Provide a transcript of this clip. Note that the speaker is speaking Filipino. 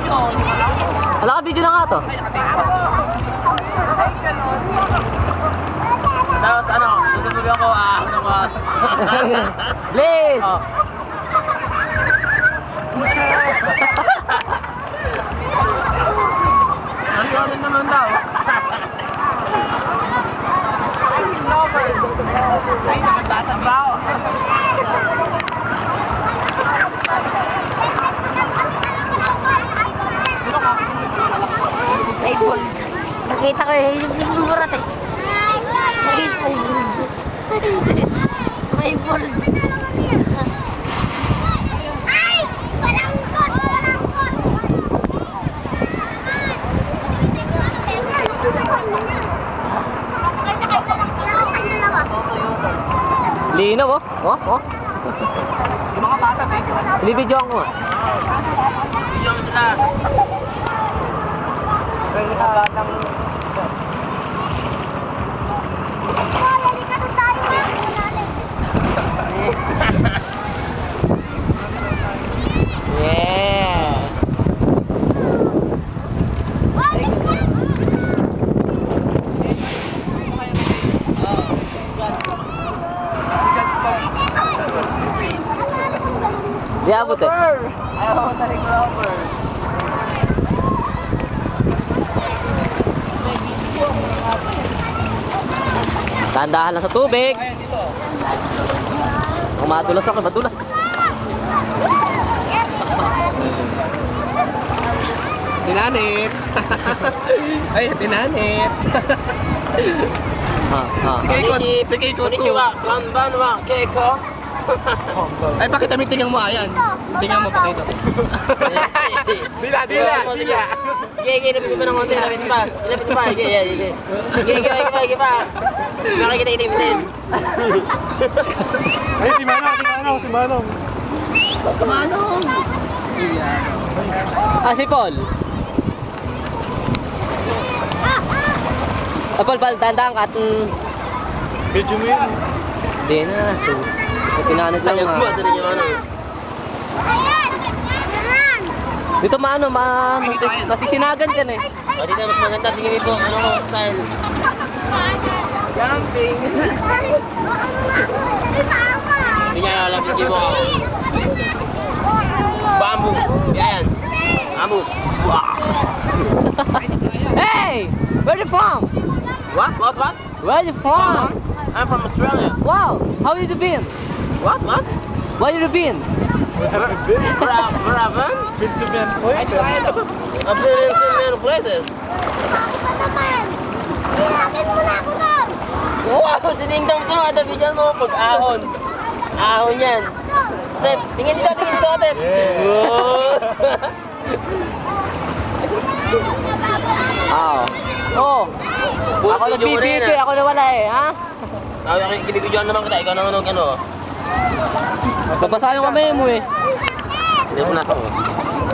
Wala ka, video na nga to. Tapos ano, tutubog ako, ano ba? Please! Ano naman daw? Ay, nakabata ba? May ball. Nakita ko yung sumurat eh. May ball. Ay! Balangkot! Balangkot! Linaw, oh. Oh, oh. Yung mga bata, Binibidyoan ko nga. Video mo sila. Kaya yung batang... Yeah. Di abot eh. Ayaw ko tarik rubber. Tandahan lang sa tubig. Kung madulas ako, madulas. Tinanit. Ay, tinanit. Sige, konnichiwa. Konbanwa, keiko. Ay, bakit kami tingnan mo ayan? Tingnan mo pakita. Dila. Sige, lapit pa ng konti, lapit pa. Sige. Sige pa. Makikita din. Ay, si Manong. Ah, si Paul. Paul, tandaan ka at... Medyo mo yun. Hindi na. Tinanit lang nga. Dito masisinagan ka na eh. O, dito mas maganda. Sige po, ano ko, style. Jumping. Hindi niya lalapit mo. Bamboo. Yan. Bamboo. Hey! Where you from? What? Where you from? I'm from Australia. Wow! How you been? What? Where you been? Where I've been? Been to many places. I've been in so many places. Ano naman? Ilapin mo na ako doon! Wow! Siningdam sa mga bigyan mo pag-ahon. Ahon yan. Sep, tingin dito, Sep. Oh. Ako nagbibidyo, ako nawala eh, ha? Kinibidyoan naman kita, ikaw naman ano. Babasa yung kamay mo eh. Hindi mo na ako.